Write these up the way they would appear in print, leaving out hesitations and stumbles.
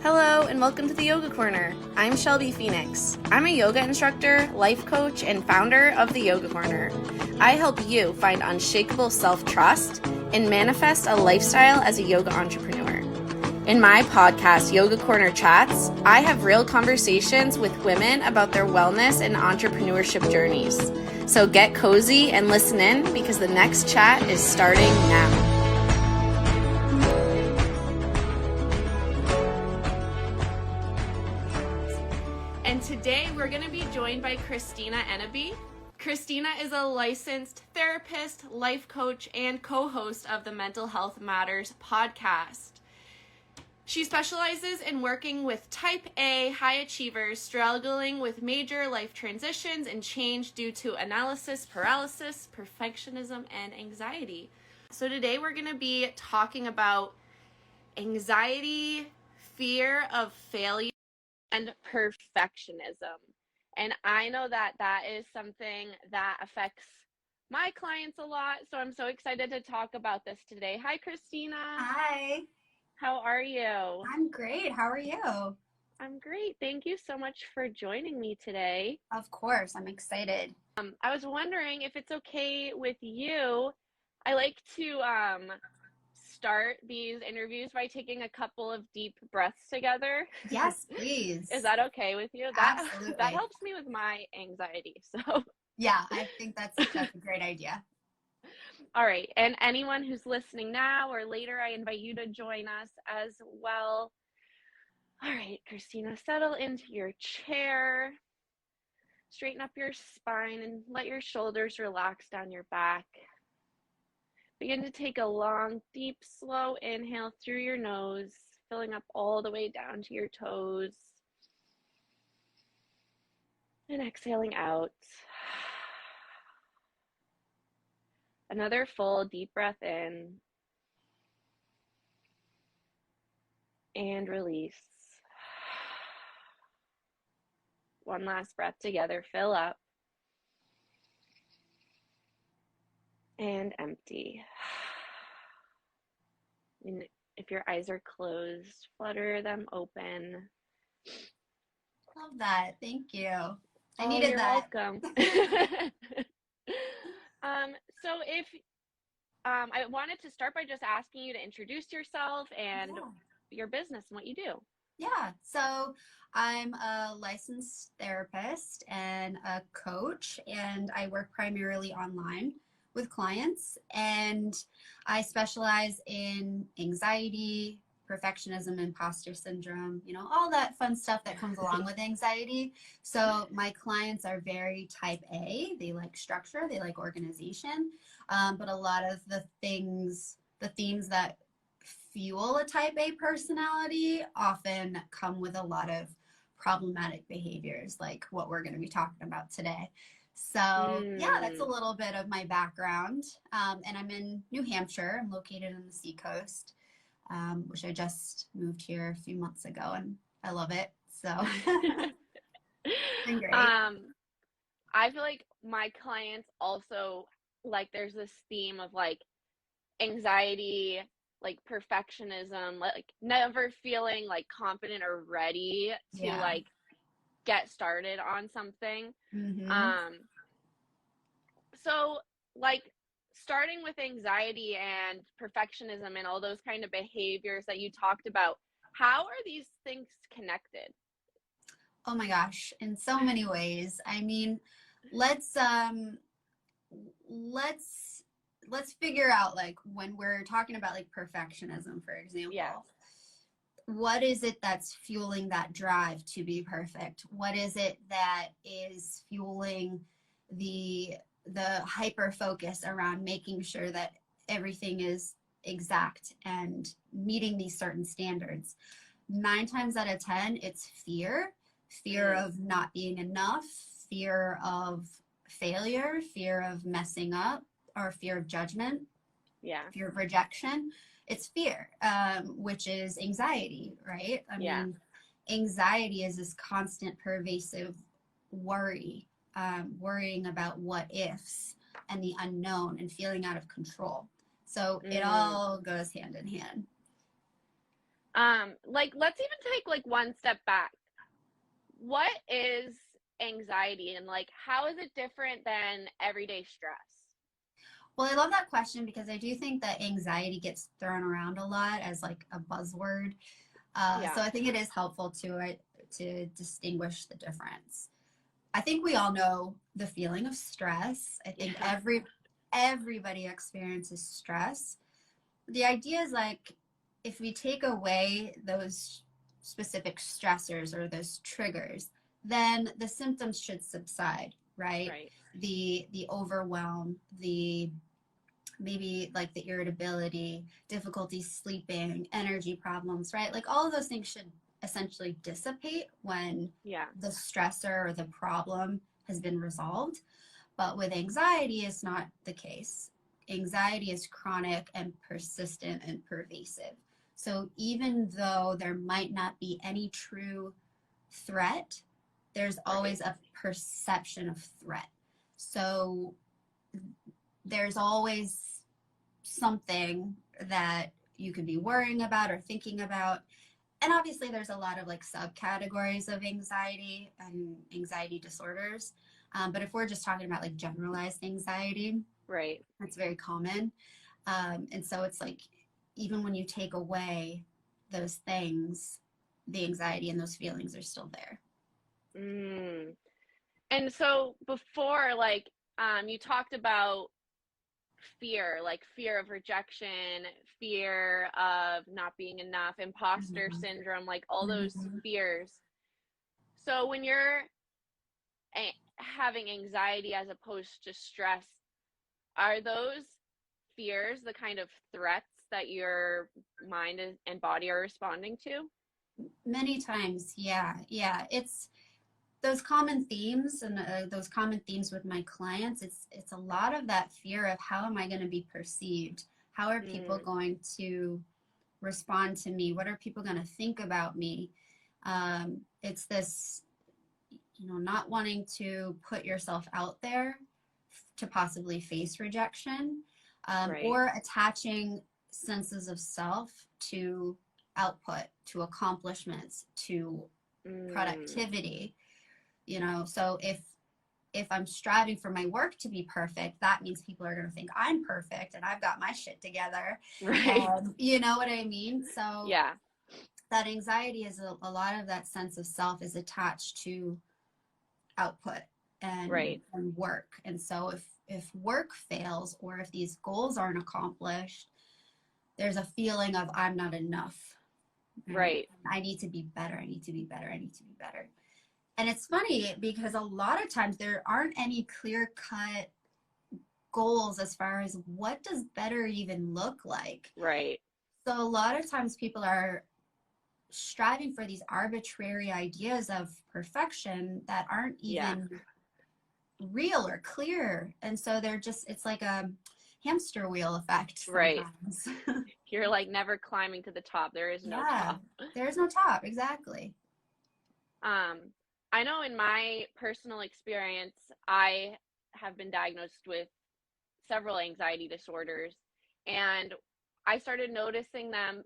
Hello and welcome to the Yoga Corner. I'm Shelby Phoenix. I'm a yoga instructor, life coach, and founder of the Yoga Corner. I help you find unshakable self-trust and manifest a lifestyle as a yoga entrepreneur. In my podcast, Yoga Corner Chats, I have real conversations with women about their wellness and entrepreneurship journeys. So get cozy and listen in because the next chat is starting now. And today we're going to be joined by Christina Ennabe. Christina is a licensed therapist, life coach, and co-host of the Mental Health Matters podcast. She specializes in working with type A high achievers struggling with major life transitions and change due to analysis, paralysis, perfectionism, and anxiety. So today we're going to be talking about anxiety, fear of failure, and perfectionism. And I know that that is something that affects my clients a lot. So I'm so excited to talk about this today. Hi, Christina. Hi. How are you? I'm great. How are you? I'm great. Thank you so much for joining me today. Of course, I'm excited. I was wondering if it's okay with you. I like to start these interviews by taking a couple of deep breaths together. Yes, please. Is that okay with you? Absolutely. That helps me with my anxiety. So yeah, I think that's a great idea. All right. And anyone who's listening now or later, I invite you to join us as well. All right, Christina, settle into your chair. Straighten up your spine and let your shoulders relax down your back. Begin to take a long, deep, slow inhale through your nose, filling up all the way down to your toes. And exhaling out. Another full, deep breath in. And release. One last breath together. Fill up. And empty. And if your eyes are closed, flutter them open. Love that. Thank you. I needed you're that. Welcome. So if I wanted to start by just asking you to introduce yourself and your business and what you do. Yeah. So I'm a licensed therapist and a coach, and I work primarily online with clients, and I specialize in anxiety, perfectionism, imposter syndrome, all that fun stuff that comes along with anxiety. So my clients are very type A. They like structure, they like organization, but a lot of the themes that fuel a type A personality often come with a lot of problematic behaviors, like what we're going to be talking about today. So yeah, that's a little bit of my background. And I'm in New Hampshire. I'm located on the seacoast, which I just moved here a few months ago, and I love it. So it's been great. I feel like my clients also, like, there's this theme of like anxiety, like perfectionism, like never feeling like confident or ready to like get started on something. So like starting with anxiety and perfectionism and all those kind of behaviors that you talked about, how are these things connected? Oh my gosh, in so many ways. I mean, let's figure out, like, when we're talking about like perfectionism, for example, what is it that's fueling that drive to be perfect? What is it that is fueling the hyper focus around making sure that everything is exact and meeting these certain standards? 9 times out of 10, it's fear of not being enough, fear of failure, fear of messing up, or fear of judgment, fear of rejection. It's fear, which is anxiety, right? I mean, anxiety is this constant, pervasive worry, worrying about what ifs and the unknown and feeling out of control. So it all goes hand in hand. Like let's even take like one step back. What is anxiety and like how is it different than everyday stress? Well, I love that question because I do think that anxiety gets thrown around a lot as like a buzzword. Yeah. So I think it is helpful to distinguish the difference. I think we all know the feeling of stress. I think Yeah. everybody experiences stress. The idea is like if we take away those specific stressors or those triggers, then the symptoms should subside, right? Right. The overwhelm, the maybe like the irritability, difficulty sleeping, energy problems, right? Like all of those things should essentially dissipate when Yeah. the stressor or the problem has been resolved. But with anxiety, it's not the case. Anxiety is chronic and persistent and pervasive. So even though there might not be any true threat, there's Right. always a perception of threat. So there's always something that you could be worrying about or thinking about. And obviously, there's a lot of like subcategories of anxiety and anxiety disorders. But if we're just talking about like generalized anxiety, Right. that's very common. And so it's like, even when you take away those things, the anxiety and those feelings are still there. Mm. And so before, like, you talked about fear, like fear of rejection, fear of not being enough, imposter Mm-hmm. syndrome, like all those Mm-hmm. fears. So when you're having anxiety as opposed to stress, are those fears the kind of threats that your mind and body are responding to? Many times, yeah, yeah. It's those common themes and those common themes with my clients. It's a lot of that fear of how am I going to be perceived? How are people Mm, going to respond to me? What are people going to think about me? It's this, not wanting to put yourself out there to possibly face rejection, right. or attaching senses of self to output, to accomplishments, to Mm, productivity. So if I'm striving for my work to be perfect, that means people are going to think I'm perfect and I've got my shit together. right. You know what I mean? So Yeah. that anxiety is a lot of that sense of self is attached to output and, Right. and work. And so if work fails or if these goals aren't accomplished, there's a feeling of I'm not enough. Right? Right. I need to be better. I need to be better. I need to be better. And it's funny because a lot of times there aren't any clear cut goals as far as what does better even look like. Right. So a lot of times people are striving for these arbitrary ideas of perfection that aren't Yeah. even real or clear. And so it's like a hamster wheel effect Right. sometimes. You're like never climbing to the top. There is no Yeah, top. there's no top. Exactly. Um, I know in my personal experience, I have been diagnosed with several anxiety disorders, and I started noticing them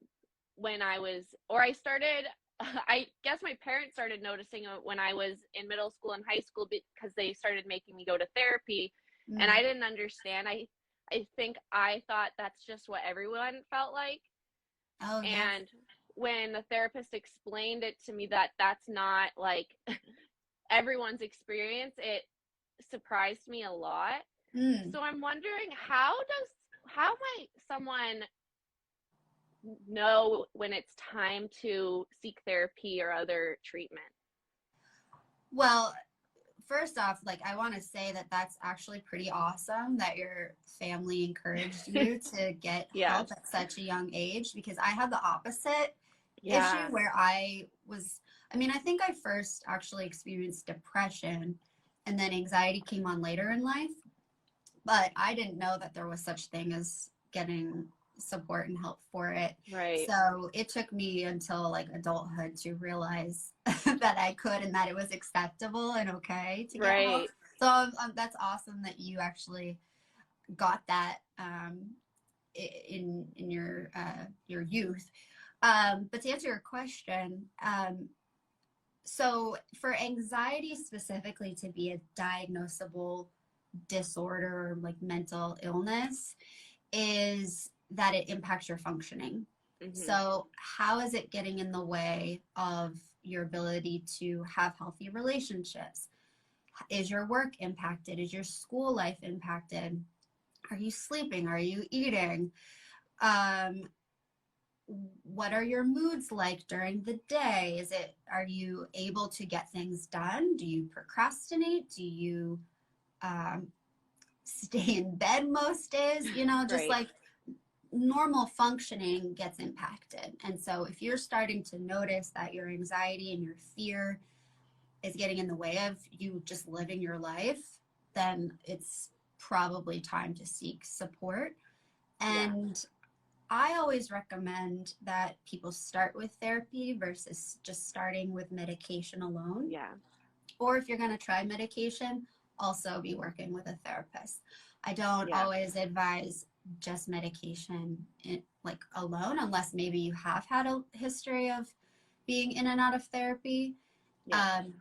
when I was, or I started, I guess my parents started noticing it when I was in middle school and high school because they started making me go to therapy, and Mm. I didn't understand. I think I thought that's just what everyone felt like. Oh, yeah. And when the therapist explained it to me that that's not like everyone's experience, it surprised me a lot. Mm. So I'm wondering how might someone know when it's time to seek therapy or other treatment? Well, first off, like I want to say that that's actually pretty awesome that your family encouraged you to get Yes. help at such a young age because I had the opposite issue Yeah. where I think I first actually experienced depression and then anxiety came on later in life, but I didn't know that there was such thing as getting support and help for it. Right. So it took me until like adulthood to realize that I could and that it was acceptable and okay to get help. Right. So that's awesome that you actually got that in your youth. But to answer your question, so for anxiety specifically to be a diagnosable disorder or like mental illness is that it impacts your functioning. Mm-hmm. So how is it getting in the way of your ability to have healthy relationships? Is your work impacted? Is your school life impacted? Are you sleeping? Are you eating? Um, what are your moods like during the day? Are you able to get things done? Do you procrastinate? Do you um, stay in bed most days? Just Right. like normal functioning gets impacted. And so if you're starting to notice that your anxiety and your fear is getting in the way of you just living your life, then it's probably time to seek support. Yeah. And I always recommend that people start with therapy versus just starting with medication alone. Yeah. Or if you're going to try medication, also be working with a therapist. I don't Yeah. always advise just medication like alone, unless maybe you have had a history of being in and out of therapy. Yes. Um,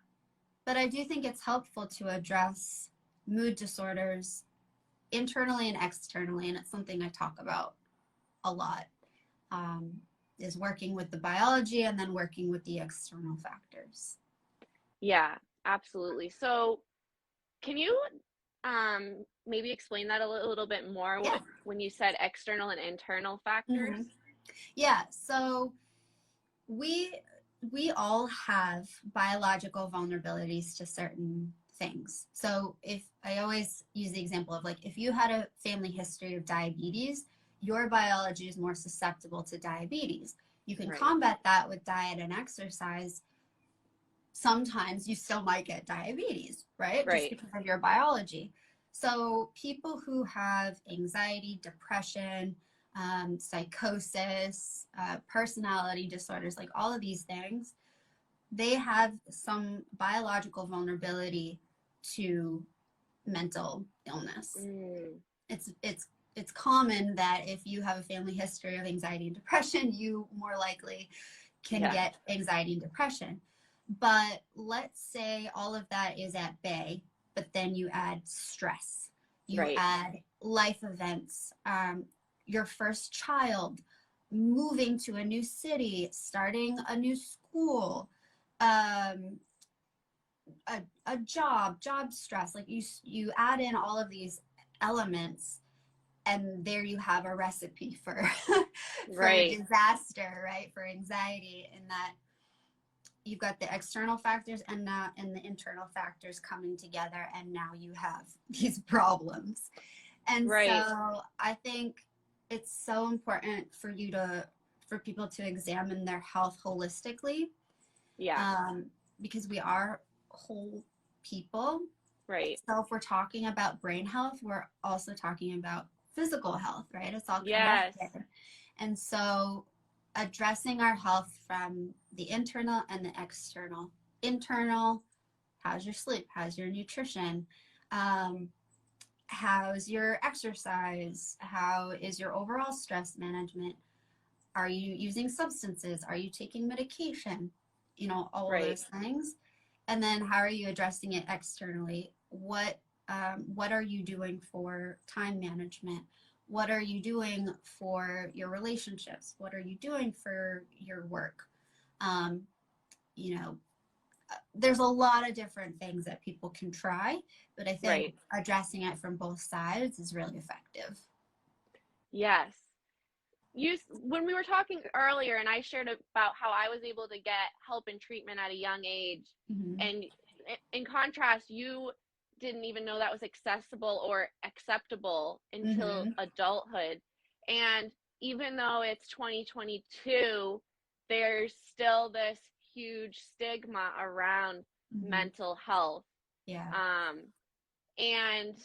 but I do think it's helpful to address mood disorders internally and externally, and it's something I talk about a lot. Um, is working with the biology and then working with the external factors. Yeah, absolutely. So can you maybe explain that a little bit more Yeah. when you said external and internal factors? Mm-hmm. Yeah. So we we all have biological vulnerabilities to certain things. So if I always use the example of like if you had a family history of diabetes, your biology is more susceptible to diabetes. You can Right. combat that with diet and exercise. Sometimes you still might get diabetes, right? Just Right. because of your biology. So people who have anxiety, depression, psychosis, personality disorders, like all of these things, they have some biological vulnerability to mental illness. Mm, It's common that if you have a family history of anxiety and depression, you more likely can yeah. get anxiety and depression. But let's say all of that is at bay, but then you add stress, you Right. add life events, your first child, moving to a new city, starting a new school, um, job stress. Like you add in all of these elements, and there you have a recipe for for Right. disaster, right? For anxiety, in that you've got the external factors and the internal factors coming together, and now you have these problems. And Right. so I think it's so important for people to examine their health holistically, Yeah. um, because we are whole people. Right. So if we're talking about brain health, we're also talking about physical health, right? It's all Yes. connected. And so addressing our health from the internal and the external. Internal, how's your sleep? How's your nutrition? Um, how's your exercise? How is your overall stress management? Are you using substances? Are you taking medication? All of Right. those things. And then how are you addressing it externally? What are you doing for time management? What are you doing for your relationships? What are you doing for your work? Um, you know, there's a lot of different things that people can try, but I think Right. addressing it from both sides is really effective. Yes. When we were talking earlier and I shared about how I was able to get help and treatment at a young age, Mm-hmm. and in contrast, you didn't even know that was accessible or acceptable until Mm-hmm. adulthood. And even though it's 2022, there's still this huge stigma around Mm-hmm. mental health. Yeah. Um, and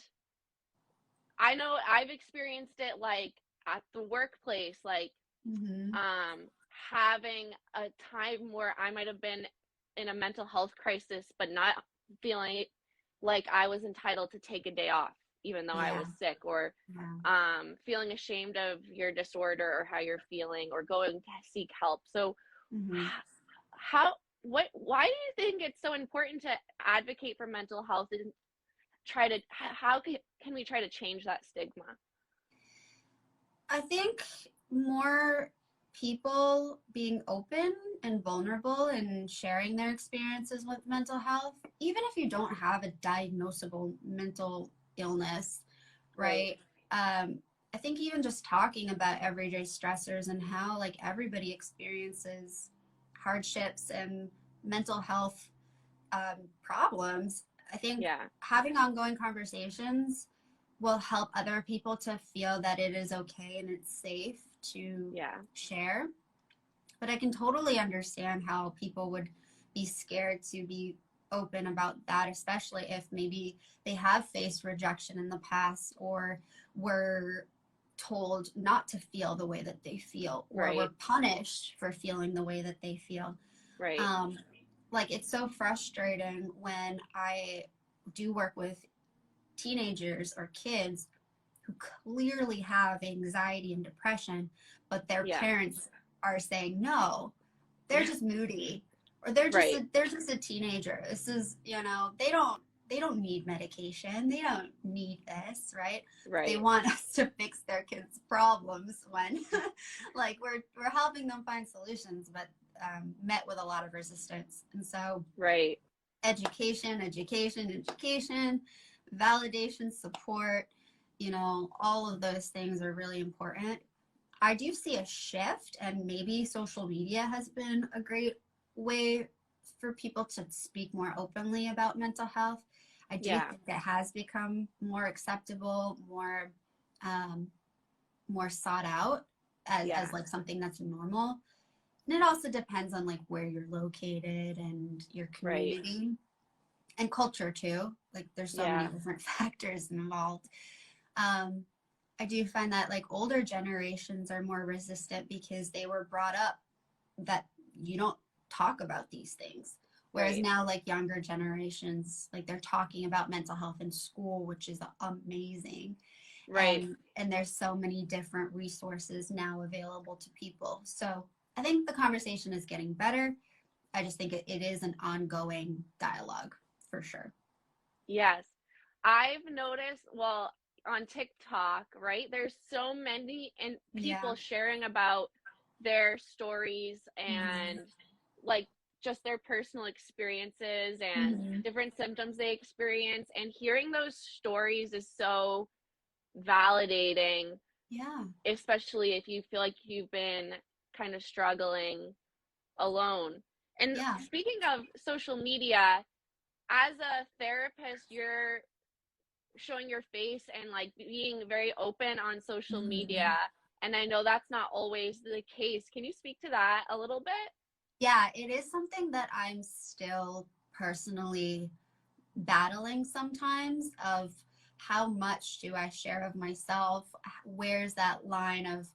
I know I've experienced it like at the workplace, like Mm-hmm. um, having a time where I might have been in a mental health crisis, but not feeling like I was entitled to take a day off. even though I Yeah. was sick, or Yeah. feeling ashamed of your disorder or how you're feeling, or going to seek help. So Hmm. how why do you think it's so important to advocate for mental health, and try to how can we try to change that stigma? I think more people being open and vulnerable and sharing their experiences with mental health, even if you don't have a diagnosable mental illness, Right. right? I think even just talking about everyday stressors and how like everybody experiences hardships and mental health problems, I think Yeah. having ongoing conversations will help other people to feel that it is okay and it's safe to Yeah. share. But I can totally understand how people would be scared to be open about that, especially if maybe they have faced rejection in the past, or were told not to feel the way that they feel, or were Right. punished for feeling the way that they feel. Right. Um, like it's so frustrating when I do work with teenagers or kids who clearly have anxiety and depression, but their Yeah. parents are saying no, they're Yeah. just moody, or Right. they're just a teenager. This is, you know, they don't need medication. They don't need this, right? But they Right. want us to fix their kids' problems when like we're helping them find solutions, but met with a lot of resistance. And so Right. education, validation, support, you know, all of those things are really important. I do see a shift, and maybe social media has been a great way for people to speak more openly about mental health. I do Yeah. think it has become more acceptable, um, more sought out as Yeah. like something that's normal. And it also depends on like where you're located and your Right. community and culture too. Like there's so many Yeah. different factors involved. Um, I do find that like older generations are more resistant because they were brought up that you don't talk about these things. Whereas Right. now, like younger generations, like they're talking about mental health in school, which is amazing. Right. And there's so many different resources now available to people. So I think the conversation is getting better. I just think it is an ongoing dialogue for sure. Yes. I've noticed, well, on TikTok, right? There's so many and Yeah. people sharing about their stories, Mm-hmm. and like just their personal experiences and Mm-hmm. different symptoms they experience, and hearing those stories is so validating, Yeah. especially if you feel like you've been kind of struggling alone. And Yeah. speaking of social media, as a therapist, you're showing your face and like being very open on social media. Mm-hmm. And I know that's not always the case. Can you speak to that a little bit? Yeah, it is something that I'm still personally battling sometimes of how much do I share of myself? Where's that line of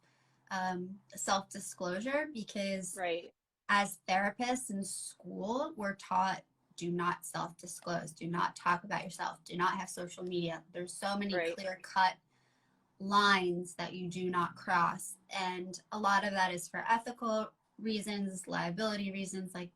self disclosure? Because Right, as therapists in school, we're taught do not self disclose, do not talk about yourself, do not have social media. There's so many right, clear cut lines that you do not cross. And a lot of that is for ethical reasons, liability reasons. Like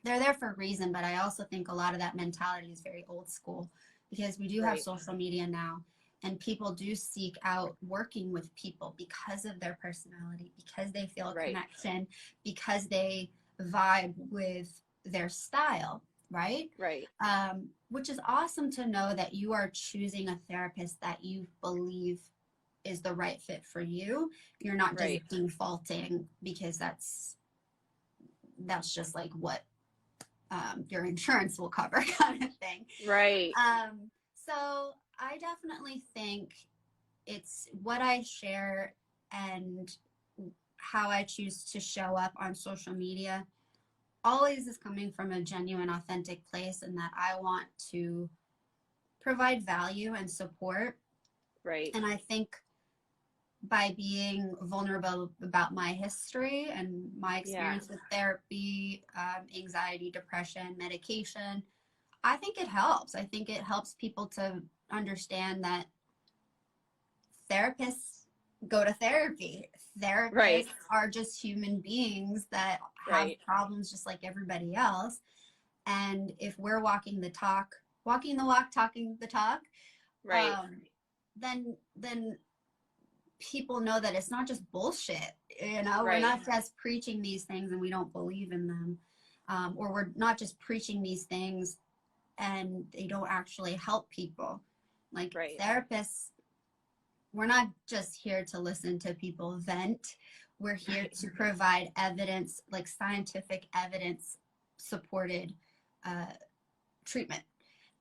they're there for a reason, but I also think a lot of that mentality is very old school because we do have right, social media now, and people do seek out working with people because of their personality, because they feel a right, connection, because they vibe with their style, right? right, Which is awesome to know that you are choosing a therapist that you believe is the right fit for you. You're not just right, defaulting because that's just like what your insurance will cover kind of thing. right. So I definitely think it's what I share and how I choose to show up on social media always is coming from a genuine, authentic place, and that I want to provide value and support. Right. And I think by being vulnerable about my history and my Yeah. experience with therapy, anxiety, depression, medication, I think it helps. I think it helps people to understand that therapists go to therapy. Therapists Right. are just human beings that have Right. problems just like everybody else. And if we're walking the talk, walking the walk, talking the talk, Right. then people know that it's not just bullshit. You know, we're Right. not just preaching these things and we don't believe in them, or we're not just preaching these things and they don't actually help people. Like Right. therapists, we're not just here to listen to people vent. We're here Right. to provide evidence, like scientific evidence supported uh, treatment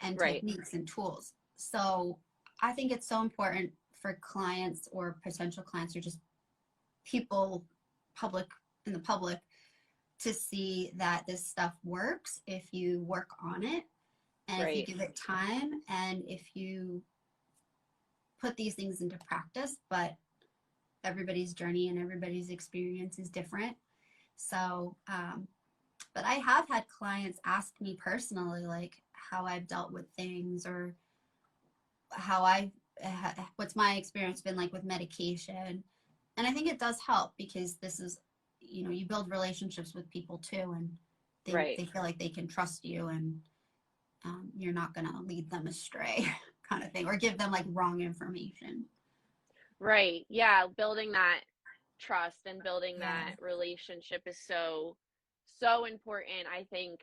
and Right. techniques and tools. So I think it's so important for clients or potential clients or just people public in the public to see that this stuff works if you work on it and if you Right. give it time and if you put these things into practice. But everybody's journey and everybody's experience is different. So but I have had clients ask me personally like how I've dealt with things or how I what's my experience been like with medication. And I think it does help because this is, you know, you build relationships with people too, and Right. they feel like they can trust you, and you're not going to lead them astray kind of thing or give them like wrong information. Right. Yeah. Building that trust and building Yeah. that relationship is so, so important. I think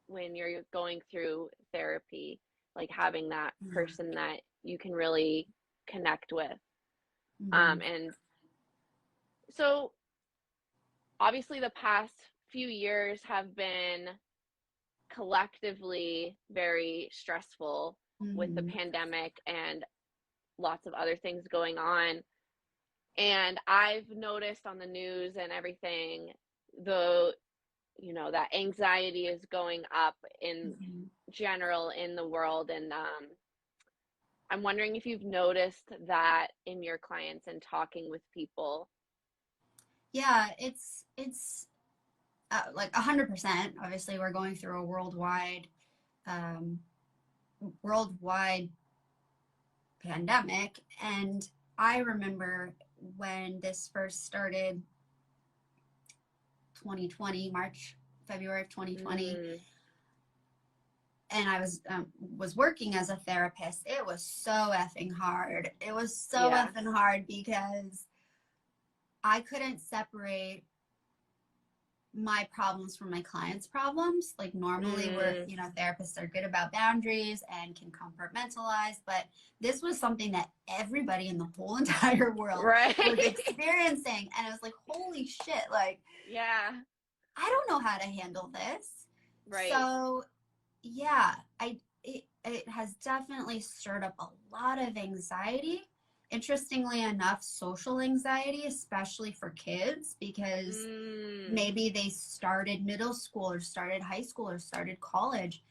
when you're going through therapy, like having that Yeah. person that you can really connect with. Mm-hmm. And so obviously the past few years have been collectively very stressful with the Mm-hmm. pandemic and lots of other things going on. And I've noticed on the news and everything, the that anxiety is going up in Mm-hmm. general in the world. And I'm wondering if you've noticed that in your clients and talking with people. Yeah, it's like 100%. Obviously, we're going through a um, worldwide pandemic, and I remember when this first started, 2020, February of 2020, Mm, and I was working as a therapist. It was so effing hard. It was so yeah. effing hard because I couldn't separate my problems from my clients' problems. Like normally we're, Mm, you know, therapists are good about boundaries and can compartmentalize, but this was something that everybody in the whole entire world right. was experiencing. And it was like, holy shit, like Yeah. I don't know how to handle this. Right. So yeah, it has definitely stirred up a lot of anxiety. Interestingly enough, social anxiety, especially for kids, because Mm, maybe they started middle school or started high school or started college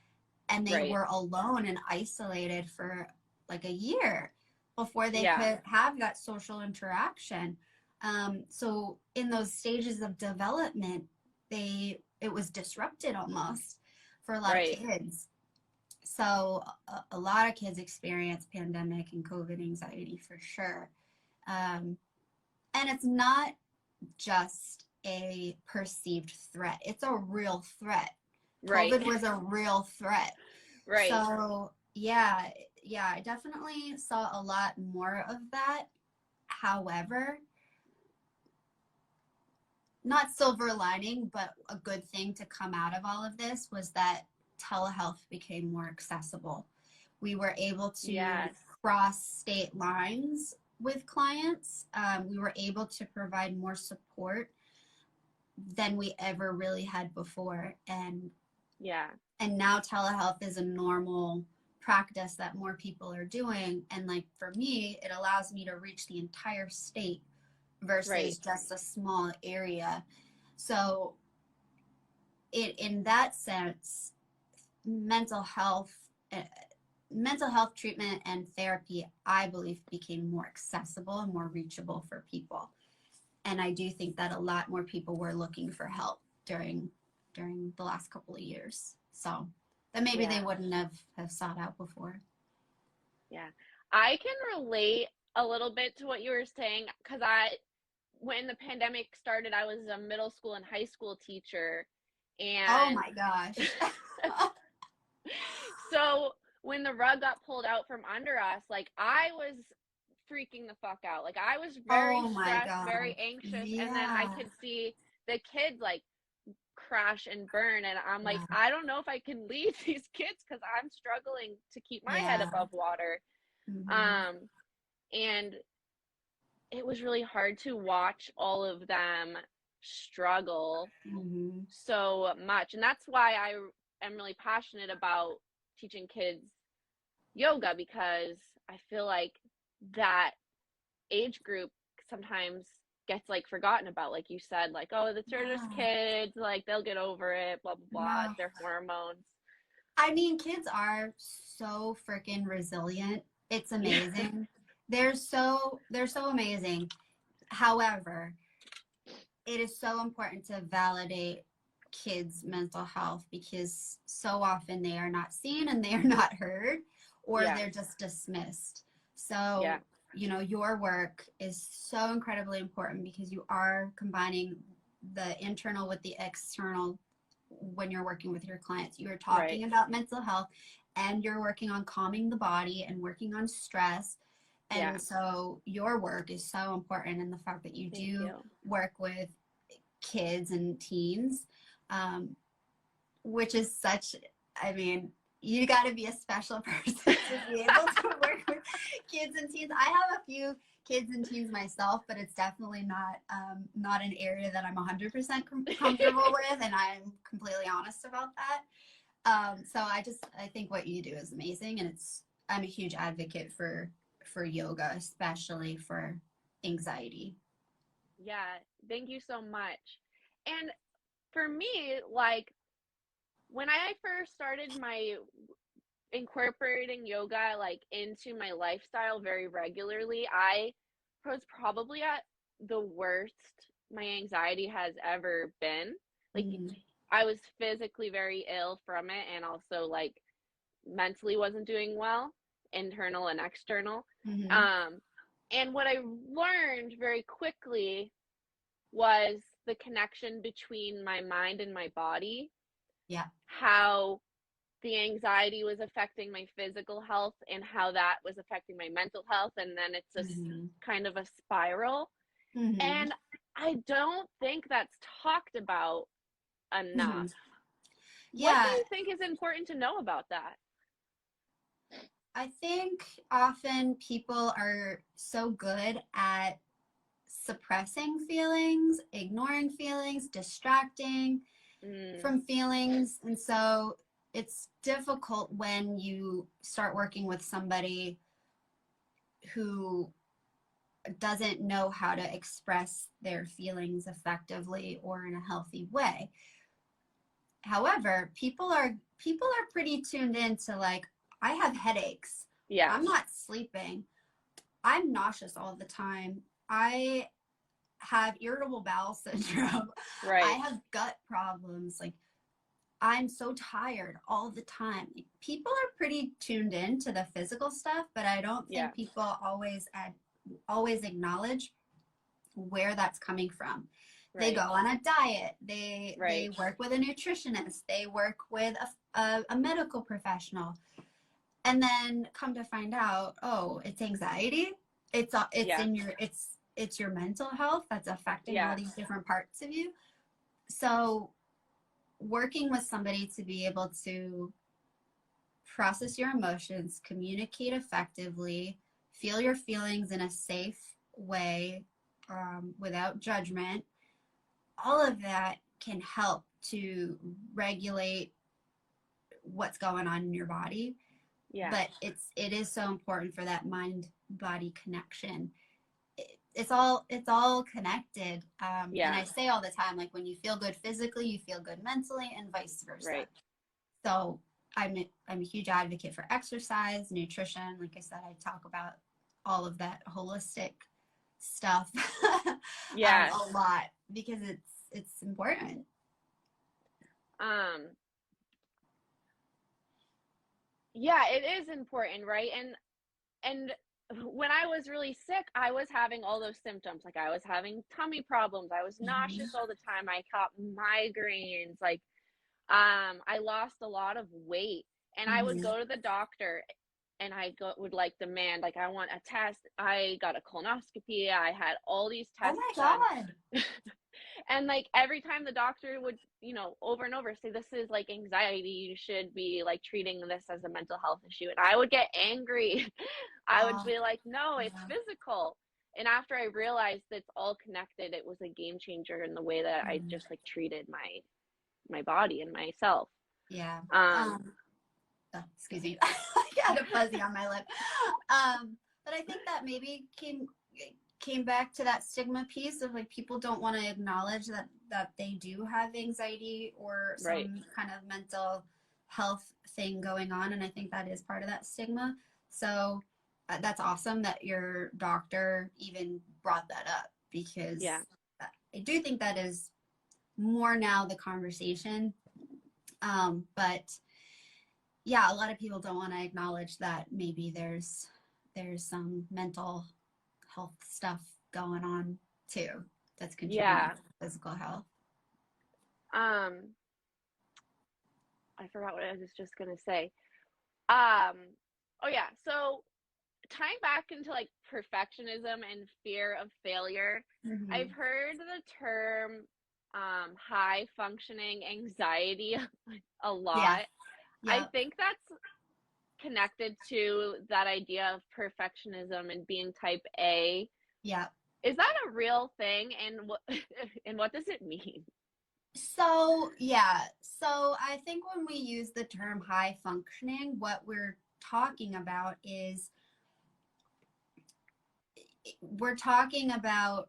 and they right. were alone and isolated for like a year before they Yeah. could have that social interaction. So in those stages of development, it was disrupted almost for a lot of Right. kids. So a lot of kids experience pandemic and COVID anxiety for sure. Um, and it's not just a perceived threat. It's a real threat. Right. COVID was a real threat. Right. So, yeah, I definitely saw a lot more of that. However, not silver lining, but a good thing to come out of all of this was that telehealth became more accessible. We were able to Yes. cross state lines with clients. We were able to provide more support than we ever really had before. Yeah. And now telehealth is a normal practice that more people are doing. And like for me, it allows me to reach the entire state Right. versus just a small area. So it in that sense, mental health uh, mental health treatment and therapy, I believe, became more accessible and more reachable for people. And I do think that a lot more people were looking for help during the last couple of years. So that maybe they Yeah. wouldn't have sought out before. Yeah. I can relate a little bit to what you were saying because when the pandemic started, I was a middle school and high school teacher. Oh And my gosh. so when the rug got pulled out from under us, like I was freaking the fuck out. Like I was very Oh my stressed, very gosh. anxious, and then I Yeah. could see the kids like crash and burn, and I'm like, Yeah. I don't know if I can lead these kids because I'm struggling to keep my head Yeah. above water. Hmm. Um, and it was really hard to watch all of them struggle Hmm. so much. And that's why I am really passionate about teaching kids yoga, because I feel like that age group sometimes gets like forgotten about, like you said, like, oh, they're just Yeah. kids, like they'll get over it, blah blah blah, No. it's their hormones. I mean, kids are so freaking resilient. It's Yeah. amazing. They're so amazing. However, it is so important to validate kids' mental health because so often they are not seen and they are not heard, or Yes. they're just dismissed. Yeah. So, your work is so incredibly important because you are combining the internal with the external when you're working with your clients. You are Right. talking about mental health and you're working on calming the body and working on stress. Yeah. And so your work is so important, and the fact that you Thank do you. work with kids and teens, um, which is such, I mean, you got to be a special person to be able to work with kids and teens. I have a few kids and teens myself, but it's definitely not an area that I'm 100% comfortable with, and I'm completely honest about that. So I think what you do is amazing, and I'm a huge advocate for yoga, especially for anxiety. Yeah, thank you so much. And for me, like when I first started my incorporating yoga like into my lifestyle very regularly, I was probably at the worst my anxiety has ever been. Like Mm-hmm. I was physically very ill from it, and also like mentally wasn't doing well, internal and external. Mm-hmm. Um, and what I learned very quickly was the connection between my mind and my body, Yeah. how the anxiety was affecting my physical health and how that was affecting my mental health. And then it's a Mm-hmm. kind of a spiral. Mm-hmm. And I don't think that's talked about Mm-hmm. enough. What do Yeah, you think is important to know about that? I think often people are so good at suppressing feelings, ignoring feelings, distracting Mm, from feelings. And so it's difficult when you start working with somebody who doesn't know how to express their feelings effectively or in a healthy way. However, people are pretty tuned in to, like, I have headaches. yes, I'm not sleeping. I'm nauseous all the time. I have irritable bowel syndrome. I right. have gut problems. Like, I'm so tired all the time. People are pretty tuned in to the physical stuff, but I don't Yeah, think people always acknowledge where that's coming from. They go right, on a diet. They right. work with a nutritionist. They work with a medical professional, and then come to find out, oh, it's anxiety. It's Yeah, in it's your mental health that's affecting all yes, these different parts of you. So working with somebody to be able to process your emotions, communicate effectively, feel your feelings in a safe way, without judgment, all of that can help to regulate what's going on in your body. yes, But it is so important for that mind body connection. It's all connected. And yeah, I say all the time, like, when you feel good physically, you feel good mentally, and vice versa. right. So I'm a huge advocate for exercise, nutrition. Like I said, I talk about all of that holistic stuff Yes. a lot because it's important. Um, yeah, it is important, right? And and when I was really sick, I was having all those symptoms. Like I was having tummy problems. I was Mhm. nauseous all the time. I got migraines. Like, I lost a lot of weight, and I would Mhm. go to the doctor, and would like demand, like, I want a test. I got a colonoscopy. I had all these Oh tests my done. God. And like every time the doctor would, over and over say, this is like anxiety. You should be like treating this as a mental health issue. And I would get angry. I would Oh, be like, no, it's yeah. physical. And after I realized it's all connected, it was a game changer in the way that I Mhm. just like treated my body and myself. Yeah. Um, Um, excuse me. I got a fuzzy on my lip. But I think that maybe came back to that stigma piece of like people don't want to acknowledge that they do have anxiety or right. some kind of mental health thing going on, and I think that is part of that stigma. So that's awesome that your doctor even brought that up, because Yeah. I do think that is more now the conversation. But yeah, a lot of people don't want to acknowledge that maybe there's some mental health stuff going on too that's contributing Yeah. to physical health. Um, I forgot what I was just gonna say. Um, oh yeah. So tying back into like perfectionism and fear of failure, I've Mm-hmm. heard the term high functioning anxiety a Yeah. lot. I Yep. think that's connected to that idea of perfectionism and being type A. Yep. Is that a real thing, and what and what does it mean? So yeah, so I think when we use the term high functioning, what we're talking about is we're talking about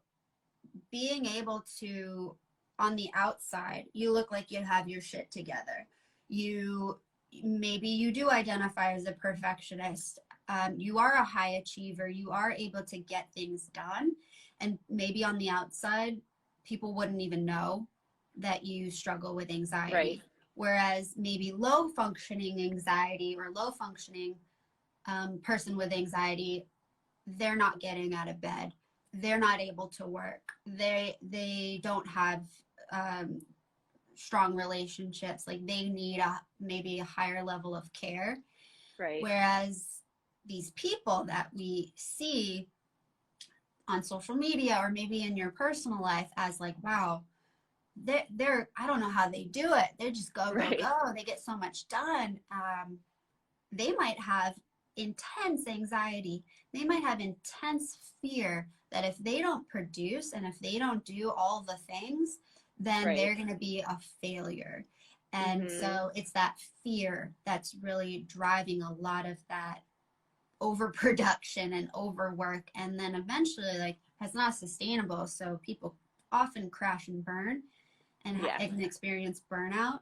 being able to, on the outside, you look like you have your shit together. You maybe you do identify as a perfectionist. You are a high achiever. You are able to get things done, and maybe on the outside, people wouldn't even know that you struggle with Right. anxiety. Whereas maybe low functioning anxiety or low functioning person with anxiety, they're not getting out of bed, they're not able to work, they don't have um, strong relationships, like they need maybe a higher level of care. Right. Whereas these people that we see on social media or maybe in your personal life as like, wow, they're I don't know how they do it, they just go go Right. go, they get so much done. They might have intense anxiety. They might have intense fear that if they don't produce and if they don't do all the things, then Right. they're going to be a failure. And Mhm. so it's that fear that's really driving a lot of that overproduction and overwork. And then eventually, like, it's not sustainable. So people often crash and burn and, Yeah. and experience burnout.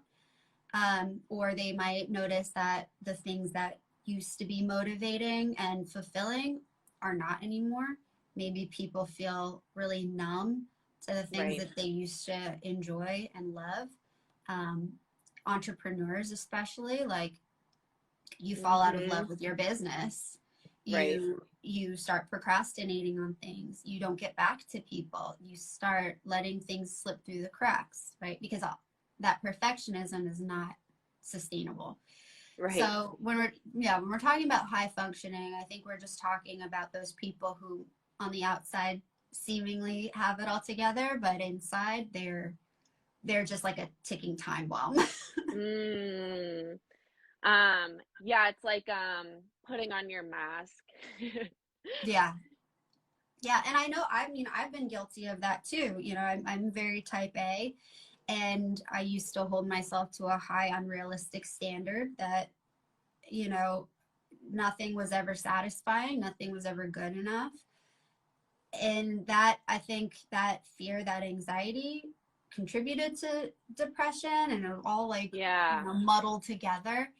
Or they might notice that the things that used to be motivating and fulfilling are not anymore. Maybe people feel really numb to the things Right. that they used to enjoy and love. Um, Entrepreneurs, especially, like, you fall out of love Mhm. with your business. Right. You start procrastinating on things. You don't get back to people. You start letting things slip through the cracks, right? Because that perfectionism is not sustainable. Right. So when we're talking about high functioning, I think we're just talking about those people who on the outside seemingly have it all together, but inside they're just like a ticking time bomb. Mm. Yeah, it's like putting on your mask. Yeah. Yeah, and I know, I mean, I've been guilty of that too. You know, I'm very type A, and I used to hold myself to a high unrealistic standard that, you know, nothing was ever satisfying, nothing was ever good enough. And that, I think that fear, that anxiety contributed to depression, and it all like, Yeah. muddled together.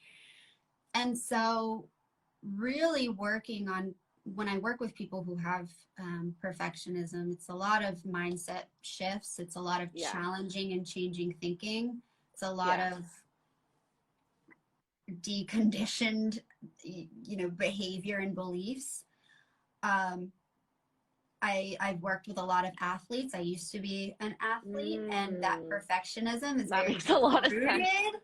And so really working on, when I work with people who have perfectionism, it's a lot of mindset shifts. It's a lot of Yeah. challenging and changing thinking. It's a lot Yeah. of deconditioned, behavior and beliefs. I've worked with a lot of athletes. I used to be an athlete, and that perfectionism is That very makes a lot of deep-rooted, sense.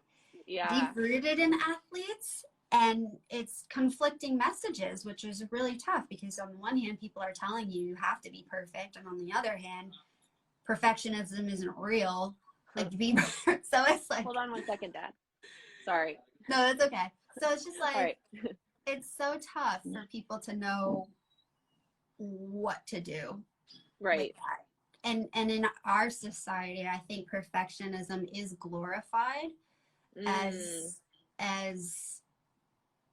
Yeah. deep-rooted in athletes. And it's conflicting messages, which is really tough because on the one hand, people are telling you have to be perfect. And on the other hand, perfectionism isn't real. Like, so it's like, hold on 1 second, Dad. Sorry. No, that's okay. So it's just like, All right. it's so tough for people to know what to do. Right. With that. And in our society, I think perfectionism is glorified as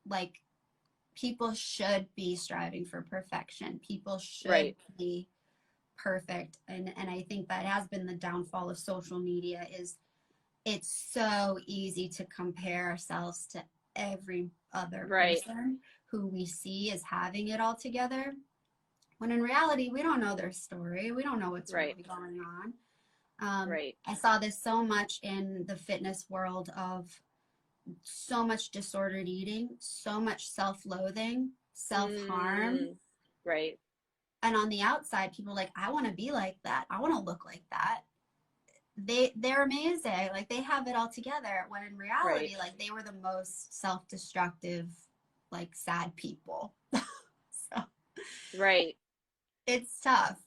like, people should be striving for perfection. People should be perfect. And I think that has been the downfall of social media is it's so easy to compare ourselves to every other person who we see as having it all together. When in reality, we don't know their story. We don't know what's really going on. I saw this so much in the fitness world of so much disordered eating, so much self-loathing, self-harm. Right. And on the outside, people are like, I want to be like that. I want to look like that. They're amazing. Like, they have it all together. When in reality, like, they were the most self-destructive, like, sad people. So. Right. It's tough.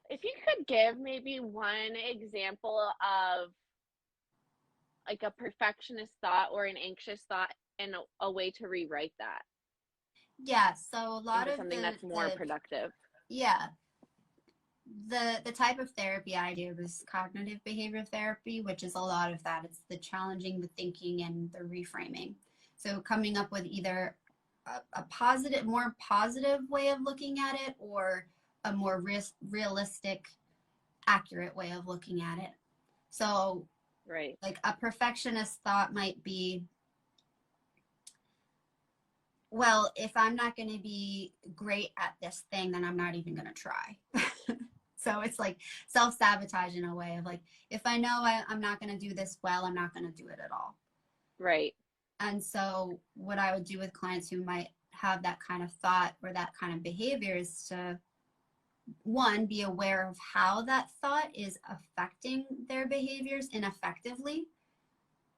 If you could give maybe one example of like a perfectionist thought or an anxious thought and a way to rewrite that. Yeah, so a lot of something that's more productive. Yeah. The type of therapy I do is cognitive behavior therapy, which is a lot of that. It's the challenging, the thinking, and the reframing. So coming up with either a positive, more positive way of looking at it, or a more realistic, accurate way of looking at it. So, like, a perfectionist thought might be, well, if I'm not going to be great at this thing, then I'm not even going to try. So it's like self-sabotage in a way of like, if I know I'm not going to do this well, I'm not going to do it at all. Right. And so what I would do with clients who might have that kind of thought or that kind of behavior is to, one, be aware of how that thought is affecting their behaviors ineffectively.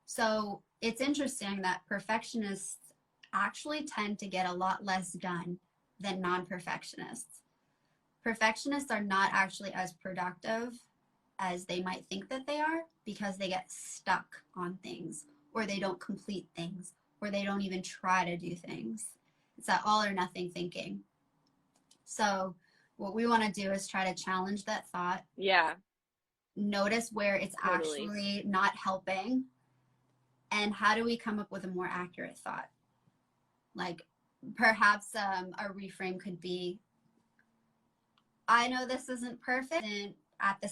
So it's interesting that perfectionists actually tend to get a lot less done than non-perfectionists. Perfectionists are not actually as productive as they might think that they are because they get stuck on things, or they don't complete things, or they don't even try to do things. It's that all or nothing thinking. So what we want to do is try to challenge that thought. Yeah. Notice where it's actually not helping. And how do we come up with a more accurate thought? Like, perhaps a reframe could be, I know this isn't perfect and at the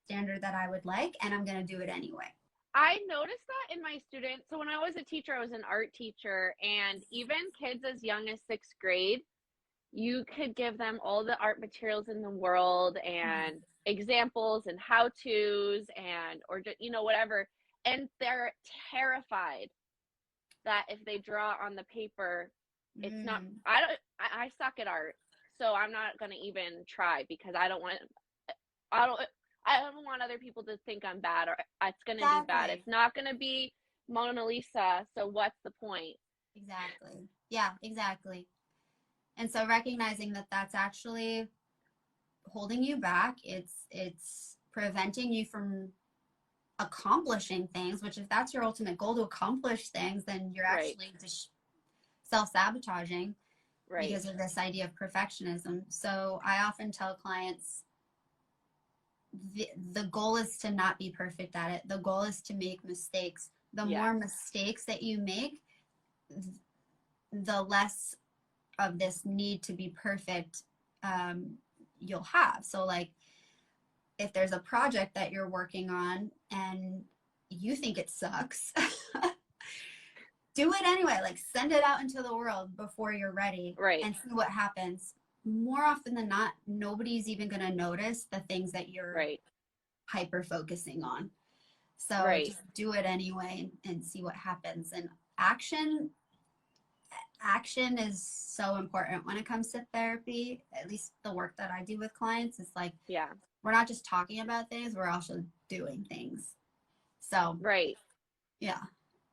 standard that I would like, and I'm going to do it anyway. I noticed that in my students. So when I was a teacher, I was an art teacher, and even kids as young as 6th grade, you could give them all the art materials in the world and examples and how-tos and, or just, whatever. And they're terrified that if they draw on the paper, it's not, I suck at art. So I'm not going to even try because I don't want other people to think I'm bad or it's going to be bad. It's not going to be Mona Lisa. So what's the point? Exactly. Yeah, exactly. And so recognizing that that's actually holding you back, it's preventing you from accomplishing things, which if that's your ultimate goal, to accomplish things, then you're actually just self-sabotaging because of this idea of perfectionism. So I often tell clients, the goal is to not be perfect at it. The goal is to make mistakes. The more mistakes that you make, the less of this need to be perfect you'll have. So like, if there's a project that you're working on and you think it sucks, do it anyway. Like, send it out into the world before you're ready and see what happens. More often than not, nobody's even going to notice the things that you're hyper focusing on. So Right. just do it anyway and see what happens. And action is so important when it comes to therapy. At least the work that I do with clients is like, Yeah. we're not just talking about things, we're also doing things. So Right. yeah,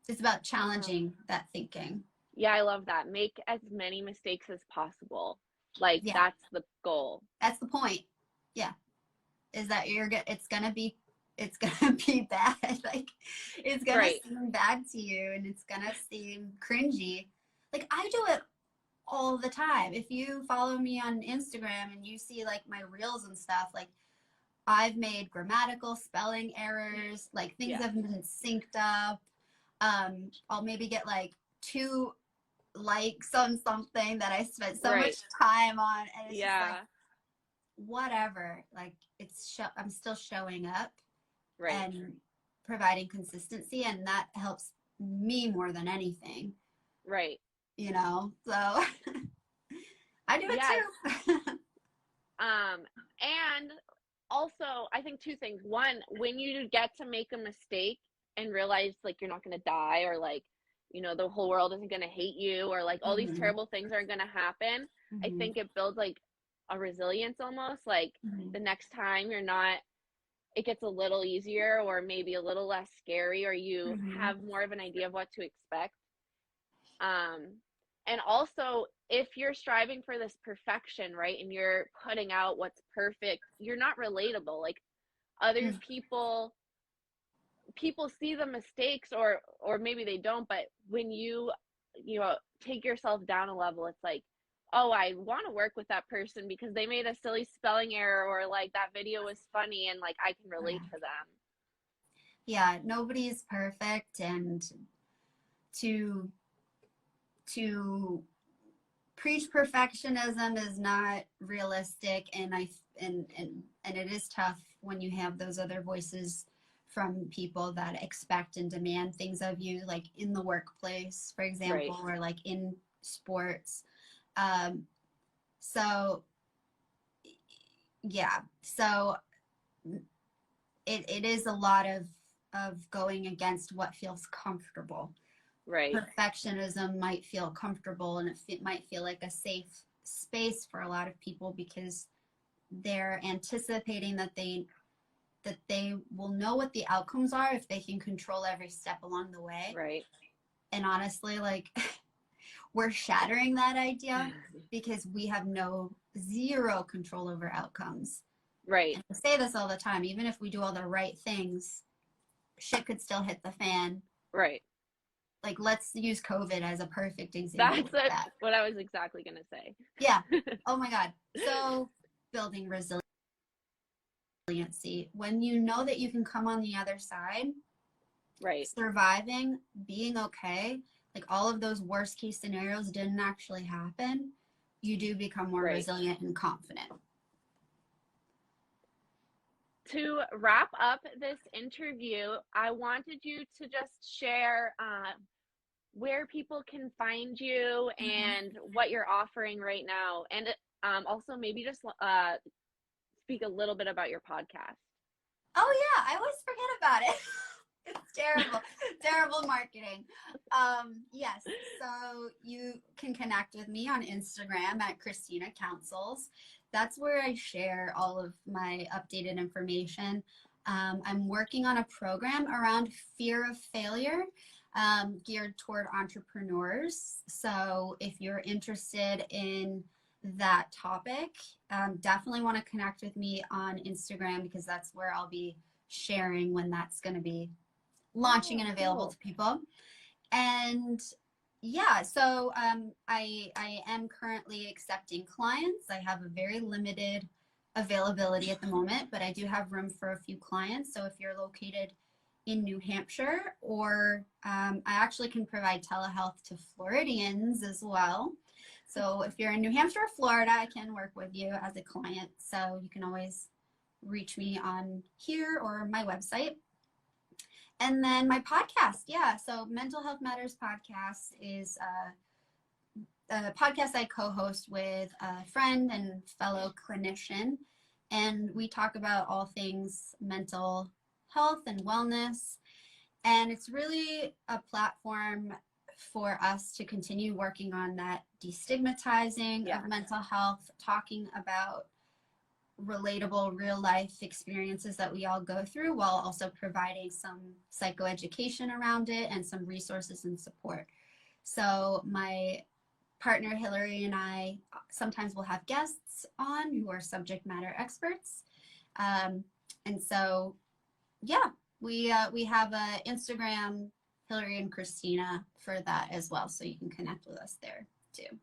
it's about challenging that thinking. Yeah, I love that. Make as many mistakes as possible. Like, Yeah, that's the goal. that's the point. Yeah, is that it's gonna be bad. Like, it's gonna Right. seem bad to you, and it's gonna seem cringy. Like, I do it all the time. If you follow me on Instagram and you see like my reels and stuff, like I've made grammatical spelling errors, like things haven't been synced up. I'll maybe get like 2 likes on something that I spent so much time on, and it's just like, whatever. Like, I'm still showing up and providing consistency, and that helps me more than anything. Right. You know, so I do it too. And also, I think 2 things. One, when you get to make a mistake and realize like you're not going to die, or like, you know, the whole world isn't going to hate you, or like all these terrible things aren't going to happen, I think it builds like a resilience almost. Like the next time it gets a little easier, or maybe a little less scary, or you have more of an idea of what to expect. And also, if you're striving for this perfection, right, and you're putting out what's perfect, you're not relatable. Like other people see the mistakes, or maybe they don't, but when you take yourself down a level, it's like, oh, I want to work with that person because they made a silly spelling error, or like that video was funny and like I can relate to them. Yeah, nobody's perfect, and to preach perfectionism is not realistic, and it is tough when you have those other voices from people that expect and demand things of you, like in the workplace, for example, or like in sports. So yeah, so it is a lot of going against what feels comfortable. Right. Perfectionism might feel comfortable, and it might feel like a safe space for a lot of people because they're anticipating that they will know what the outcomes are if they can control every step along the way. Right. And honestly, like, we're shattering that idea because we have zero control over outcomes. Right. And I say this all the time, even if we do all the right things, shit could still hit the fan. Right. Like, let's use COVID as a perfect example. That's what I was exactly going to say. Yeah. Oh my God. So building resiliency, when you know that you can come on the other side, right, surviving, being okay, like all of those worst case scenarios didn't actually happen, you do become more resilient and confident. To wrap up this interview, I wanted you to just share where people can find you and what you're offering right now. And also maybe just speak a little bit about your podcast. Oh yeah, I always forget about it. It's terrible. Terrible marketing. Yes, so you can connect with me on Instagram at Christina Counsels. That's where I share all of my updated information. I'm working on a program around fear of failure, geared toward entrepreneurs. So if you're interested in that topic, definitely want to connect with me on Instagram because that's where I'll be sharing when that's going to be launching and available to people. And yeah, so I am currently accepting clients. I have a very limited availability at the moment, but I do have room for a few clients. So if you're located in New Hampshire, or I actually can provide telehealth to Floridians as well. So if you're in New Hampshire or Florida, I can work with you as a client. So you can always reach me on here or my website. And then my podcast, yeah. So Mental Health Matters podcast is a podcast I co-host with a friend and fellow clinician and we talk about all things mental health and wellness. And it's really a platform for us to continue working on that destigmatizing of mental health, talking about relatable real life experiences that we all go through, while also providing some psychoeducation around it and some resources and support. So my partner Hillary and I sometimes will have guests on who are subject matter experts. And so, yeah, we have a Instagram, Hillary and Christina, for that as well. So you can connect with us there too.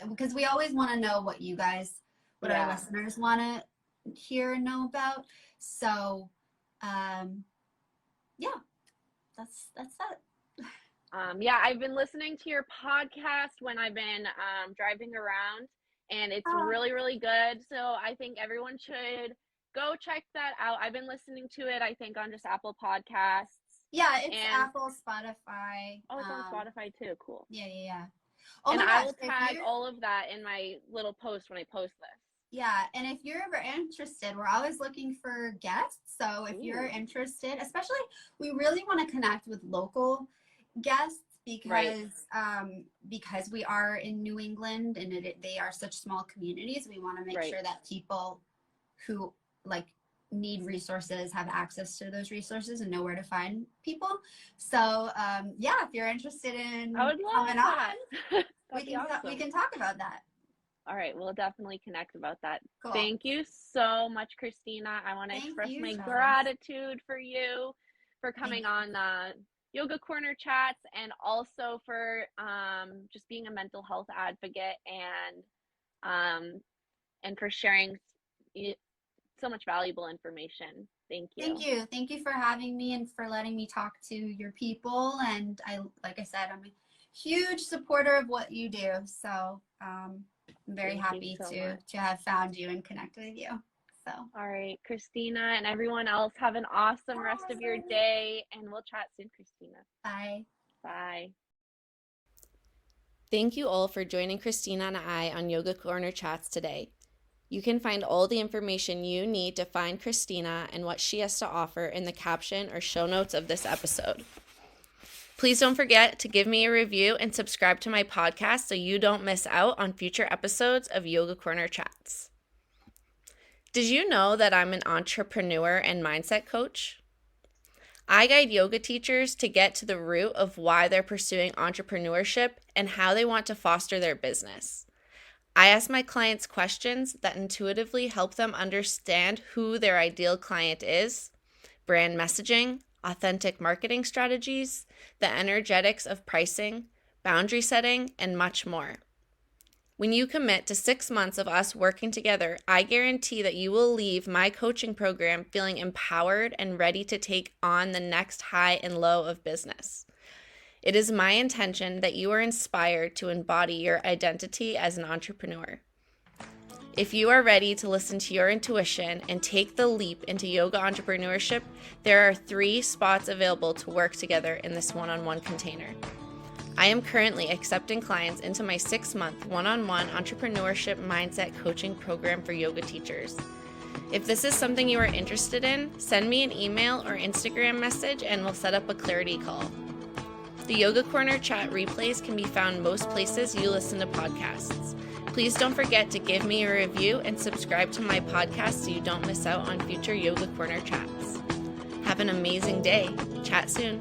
Because we always want to know what you guys, what our listeners want to hear and know about. So, yeah, that's that. I've been listening to your podcast when I've been driving around, and it's really, really good. So I think everyone should go check that out. I've been listening to it, I think, on just Apple Podcasts. Yeah, it's Apple, Spotify. Oh, it's on Spotify too. Cool. Yeah. Oh and my gosh, I will tag all of that in my little post when I post this. Yeah, and if you're ever interested, we're always looking for guests. So if you're interested, especially, we really want to connect with local guests because we are in New England and they are such small communities. We want to make sure that people who need resources have access to those resources and know where to find people. So if you're interested in coming on, we can talk about that. All right, we'll definitely connect about that. Cool. Thank you so much, Christina. I want to express my gratitude for you for coming on Yoga Corner Chats, and also for just being a mental health advocate and for sharing so much valuable information. Thank you. Thank you for having me and for letting me talk to your people. And like I said, I'm a huge supporter of what you do. So I'm very happy to have found you and connect with you. So, all right, Christina and everyone else, have an awesome rest of your day, and we'll chat soon, Christina. Bye. Bye. Thank you all for joining Christina and I on Yoga Corner Chats today. You can find all the information you need to find Christina and what she has to offer in the caption or show notes of this episode. Please don't forget to give me a review and subscribe to my podcast so you don't miss out on future episodes of Yoga Corner Chats. Did you know that I'm an entrepreneur and mindset coach? I guide yoga teachers to get to the root of why they're pursuing entrepreneurship and how they want to foster their business. I ask my clients questions that intuitively help them understand who their ideal client is, brand messaging, authentic marketing strategies, the energetics of pricing, boundary setting, and much more. When you commit to 6 months of us working together, I guarantee that you will leave my coaching program feeling empowered and ready to take on the next high and low of business. It is my intention that you are inspired to embody your identity as an entrepreneur. If you are ready to listen to your intuition and take the leap into yoga entrepreneurship, there are 3 spots available to work together in this one-on-one container. I am currently accepting clients into my 6-month one-on-one entrepreneurship mindset coaching program for yoga teachers. If this is something you are interested in, send me an email or Instagram message and we'll set up a clarity call. The Yoga Corner Chat replays can be found most places you listen to podcasts. Please don't forget to give me a review and subscribe to my podcast so you don't miss out on future Yoga Corner Chats. Have an amazing day. Chat soon.